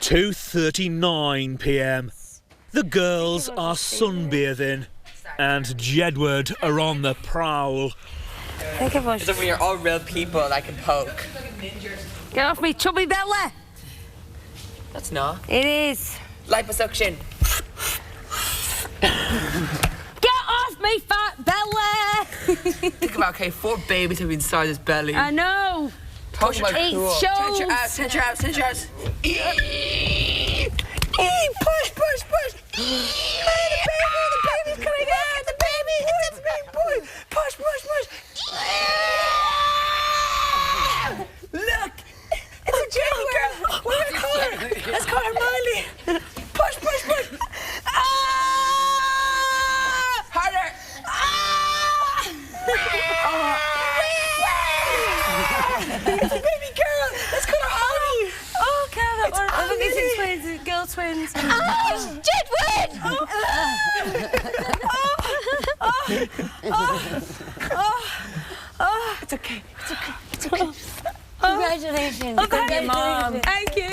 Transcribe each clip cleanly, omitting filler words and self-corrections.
2:39 p.m. The girls are sunbathing and Jedward are on the prowl. As if we are all real people that I can poke. Get off me chubby belly! That's not. It is. Liposuction. Get off me fat belly! Think about, okay, 4 babies have been inside this belly. I know. Talk about It cool. shows. Touch your ass, touch your ass, touch your ass. Push, push, push. Hey, the baby's coming out. The baby, it's big boy. Push, push, push. Look, it's a Jamie girl. What do we call her? Let's call her Miley. Push, push, push. Harder. It's a baby girl. Let's call her Holly. Oh, God, I think Ollie. it's twins, girl twins. Oh, It's okay. It's okay. It's okay. Congratulations. Thank you, Mom. Thank you.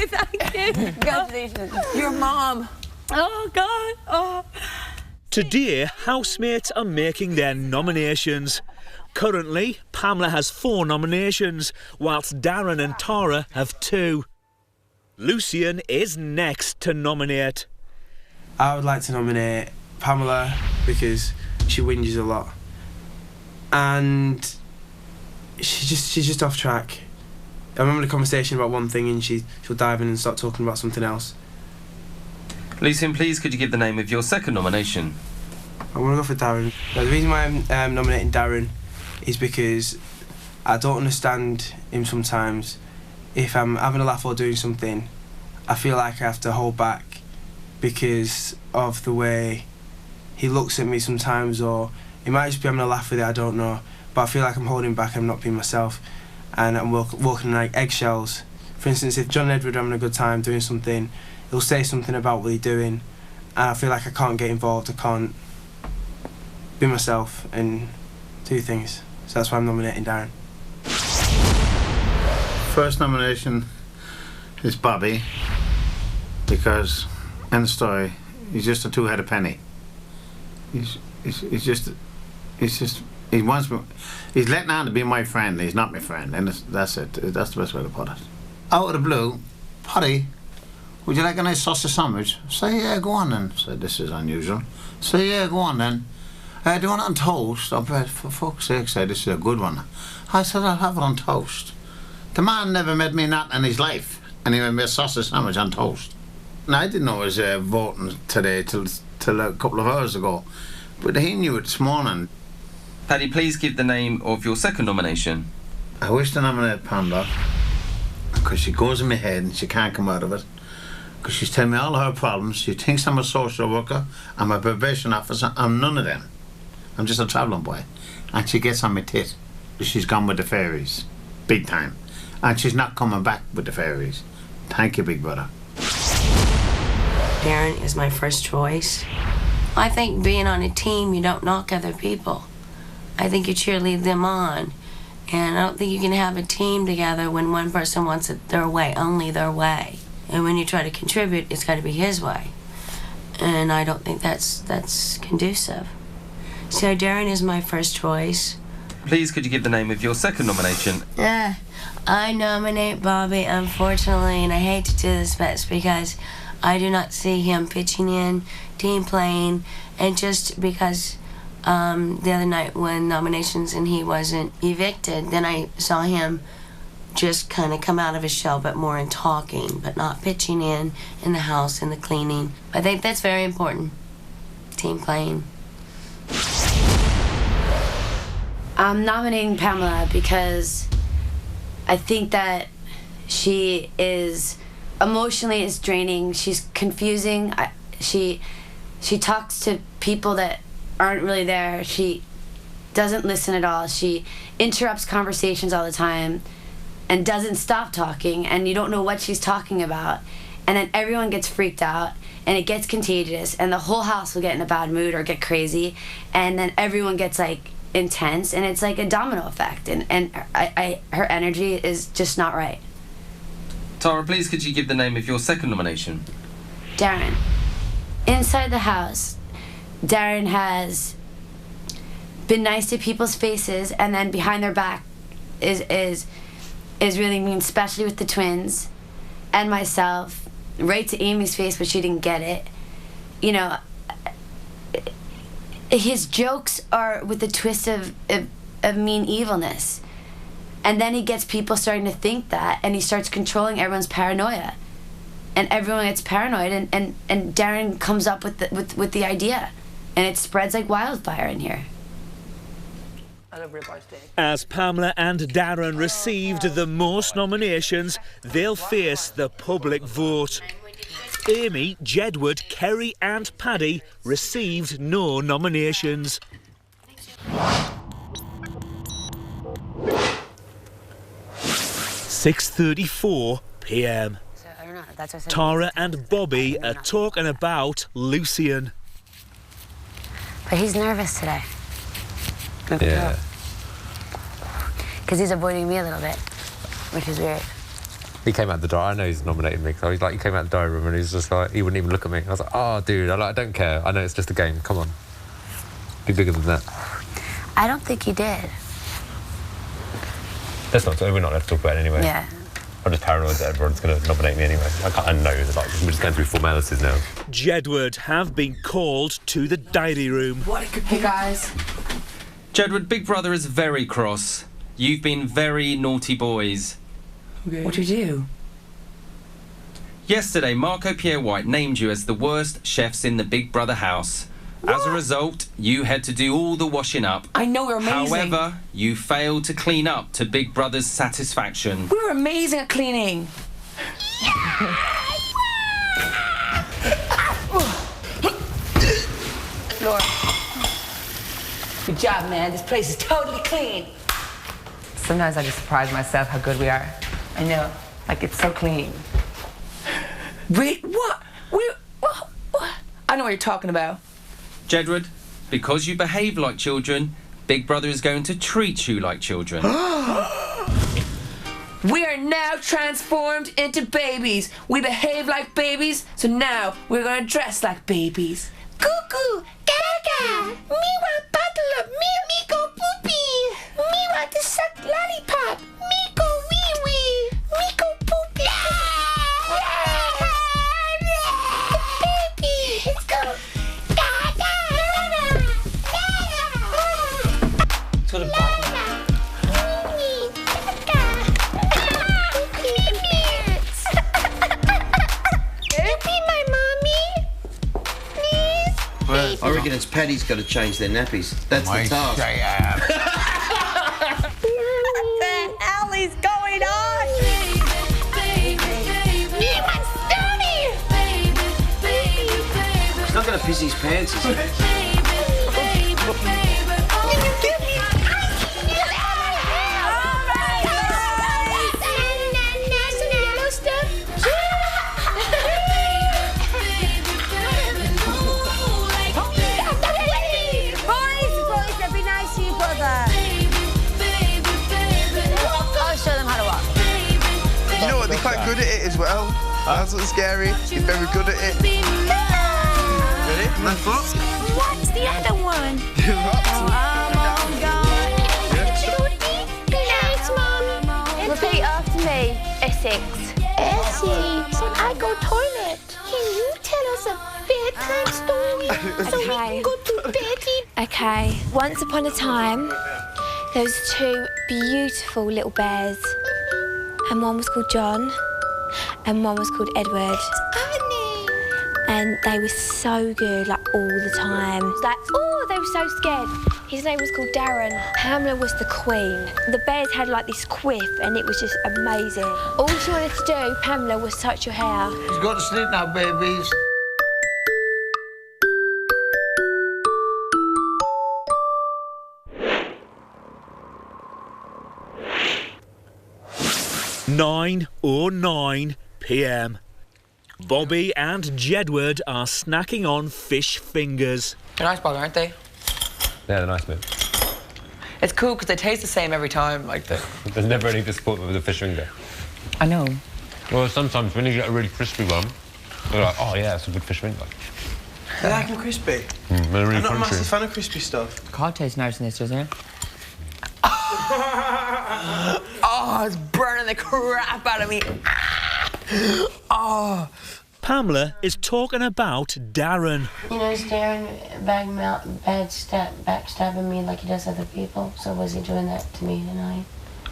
Congratulations. Your mom. Oh, God. Oh. Today, housemates are making their nominations. Currently, Pamela has 4 nominations, whilst Darren and Tara have 2. Lucian is next to nominate. I would like to nominate Pamela because she whinges a lot. And she's just off track. I remember the conversation about one thing and she'll dive in and start talking about something else. Lucian, please could you give the name of your second nomination? I want to go for Darren. Now, the reason why I'm nominating Darren is because I don't understand him sometimes. If I'm having a laugh or doing something, I feel like I have to hold back because of the way he looks at me sometimes, or he might just be having a laugh with it, I don't know. But I feel like I'm holding back, I'm not being myself, and I'm walking like eggshells. For instance, if John Edward are having a good time doing something, he'll say something about what he's doing, and I feel like I can't get involved, I can't be myself and do things. So that's why I'm nominating Darren. First nomination is Bobby, because in the story he's just a two-headed penny. He's letting on to be my friend. He's not my friend, and that's it. That's the best way to put it. Out of the blue, Paddy, would you like a nice sausage sandwich? Say yeah, go on then. Said this is unusual. Say yeah, go on then. Do you want it on toast? I bet, for fuck's sake, say this is a good one. I said I'll have it on toast. The man never made me that in his life, and he made me a sausage sandwich on toast. And I didn't know he was voting today till a couple of hours ago, but he knew it this morning. Paddy, please give the name of your second nomination. I wish to nominate Pamela because she goes in my head and she can't come out of it. Because she's telling me all her problems. She thinks I'm a social worker, I'm a probation officer. I'm none of them. I'm just a travelling boy. And she gets on my tit. She's gone with the fairies, big time. And she's not coming back with the fairies. Thank you, big brother. Darren is my first choice. I think being on a team, you don't knock other people. I think you cheerlead them on. And I don't think you can have a team together when one person wants it their way, only their way. And when you try to contribute, it's got to be his way. And I don't think that's conducive. So Darren is my first choice. Please could you give the name of your second nomination? I nominate Bobby, unfortunately, and I hate to do this, but it's because I do not see him pitching in, team playing, and just because the other night when nominations and he wasn't evicted, then I saw him just kind of come out of his shell, but more in talking, but not pitching in the house, in the cleaning. I think that's very important, team playing. I'm nominating Pamela because I think that she is emotionally is draining. She's confusing. She talks to people that aren't really there. She doesn't listen at all. She interrupts conversations all the time and doesn't stop talking, and you don't know what she's talking about. And then everyone gets freaked out and it gets contagious and the whole house will get in a bad mood or get crazy, and then everyone gets like intense, and it's like a domino effect, and her energy is just not right. Tara, please could you give the name of your second nomination? Darren. Inside the house, Darren has been nice to people's faces, and then behind their back is really mean, especially with the twins and myself. Right to Amy's face, but she didn't get it. You know, his jokes are with a twist of mean evilness. And then he gets people starting to think that, and he starts controlling everyone's paranoia. And everyone gets paranoid, and Darren comes up with the idea. And it spreads like wildfire in here. As Pamela and Darren received the most nominations, they'll face the public vote. Amy, Jedward, Kerry and Paddy received no nominations. 6:34 p.m. Tara and Bobby are talking about Lucian. But he's nervous today. Yeah. Because he's avoiding me a little bit, which is weird. He came out the door. I know he's nominated me. So he came out the diary room and he's just like, he wouldn't even look at me. I was like, oh, dude, I don't care. I know it's just a game. Come on. Be bigger than that. I don't think he did. We're not allowed to talk about it anyway. Yeah. I'm just paranoid that everyone's going to nominate me anyway. I know, we're just going through formalities now. Jedward have been called to the diary room. Hey, guys. Jedward, Big Brother is very cross. You've been very naughty boys. Okay. What'd you do? Yesterday, Marco Pierre White named you as the worst chefs in the Big Brother house. What? As a result, you had to do all the washing up. I know, we're amazing. However, you failed to clean up to Big Brother's satisfaction. We were amazing at cleaning. Laura. Good job, man. This place is totally clean. Sometimes I just surprise myself how good we are. I know. Like, it's so clean. Wait, what? What? I know what you're talking about. Jedward, because you behave like children, Big Brother is going to treat you like children. We are now transformed into babies. We behave like babies, so now we're gonna dress like babies. Cuckoo, gaga, me want bottle of milk, me go poopy, me want to suck lollipop, me go wee wee, me go poopy. Baby, let's go. To the bottom. I reckon it's Paddy's got to change their nappies. That's the task. What the hell is going on? He's not going to piss his pants, is he? They're quite good at it as well. That's what's scary. They're very good at it. Ready? Left foot. What's the other one? Repeat after me. Essex. Essex. I go toilet. Can you tell us a bedtime story so we can go to bed? Okay. Once upon a time, there was two beautiful little bears. And one was called John, and one was called Edward. And they were so good, like, all the time. Like, oh, they were so scared. His name was called Darren. Pamela was the queen. The bears had, like, this quiff, and it was just amazing. All she wanted to do, Pamela, was touch your hair. She's got to sleep now, babies. (9:09 p.m. Bobby and Jedward are snacking on fish fingers. They're nice, Bobby, aren't they? Yeah, they're nice, man. It's cool because they taste the same every time, like the... There's never any disappointment with a fish finger. I know. Well, sometimes when you get a really crispy one, you're like, oh yeah, it's a good fish finger. You like them crispy? They're really I'm not a crunchy. massive fan of crispy stuff. The cod tastes nice in this, doesn't it? Oh, it's burning the crap out of me. Oh. Pamela is talking about Darren. You know, is Darren backstabbing me like he does other people? So was he doing that to me tonight?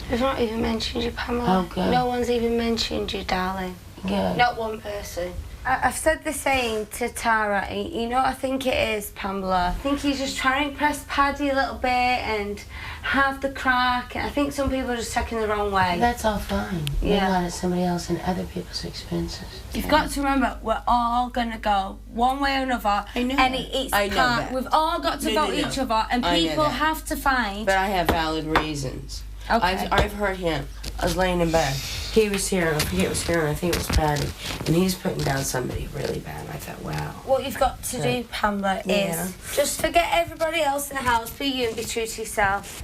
We've not even mentioned you, Pamela. Oh, good. No one's even mentioned you, darling. Good. Not one person. I've said the same to Tara. You know what I think it is, Pamela? I think he's just trying to impress Paddy a little bit and have the crack. I think some people are just taking the wrong way. That's all fine. Yeah. You're not at somebody else and other people's expenses. You've got to remember, we're all gonna go one way or another. I know and that. it's I know can't. that. We've all got to No, go no, no. each other, and I know people that. have to find. But I have valid reasons. Okay. I've heard him. I was laying in bed. He was here, I forget what was here, and I think it was Patty. And he's putting down somebody really bad. And I thought, wow. What you've got to do, Pamela, Yeah. is just forget everybody else in the house. Be you and be true to yourself.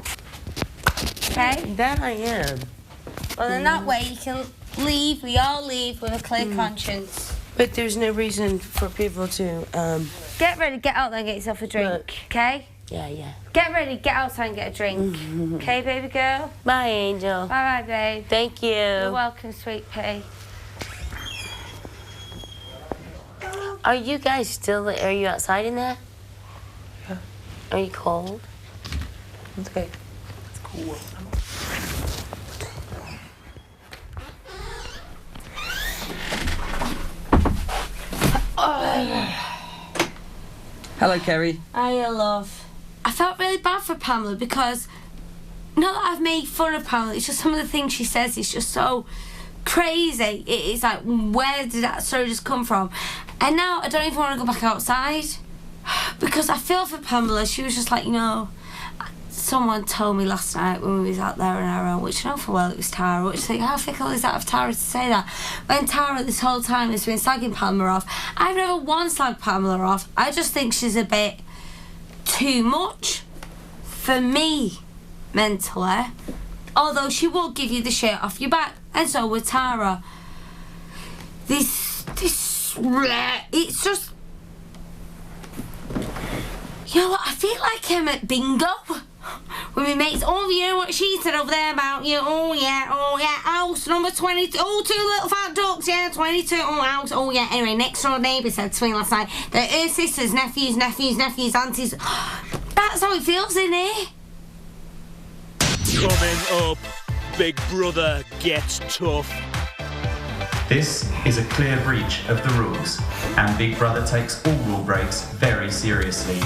Okay? That I am. Well, then that way you can leave. We all leave with a clear conscience. But there's no reason for people to, Get ready, get out there and get yourself a drink. Look. Okay? yeah. Get ready, get outside and get a drink. Okay, baby girl? Bye, Angel. Bye-bye, babe. Thank you. You're welcome, sweet pea. Are you guys still, are you outside in that? Yeah. Are you cold? It's okay. It's cool. Hello, Kerry. Hiya, love. I felt really bad for Pamela because, not that I've made fun of Pamela, it's just some of the things she says is just so crazy. It's like, where did that story just come from? And now I don't even want to go back outside because I feel for Pamela. She was just like, you know, someone told me last night when we was out there on our own, which I know for well it was Tara, which I think, how fickle is that of Tara to say that? When Tara this whole time has been slagging Pamela off. I've never once slagged Pamela off. I just think she's a bit too much for me mentally. Although she will give you the shirt off your back, and so would Tara. It's just, you know what, I feel like I'm at bingo with my mates. Oh, you know what she said over there about you? Oh yeah, house number 22. Oh, 2 little fat ducks, yeah, 22. Oh, house, oh yeah. Anyway, next door neighbour said to me last night that her sisters, nephews, aunties. That's how it feels in here. Coming up, Big Brother gets tough. This is a clear breach of the rules, and Big Brother takes all rule breaks very seriously.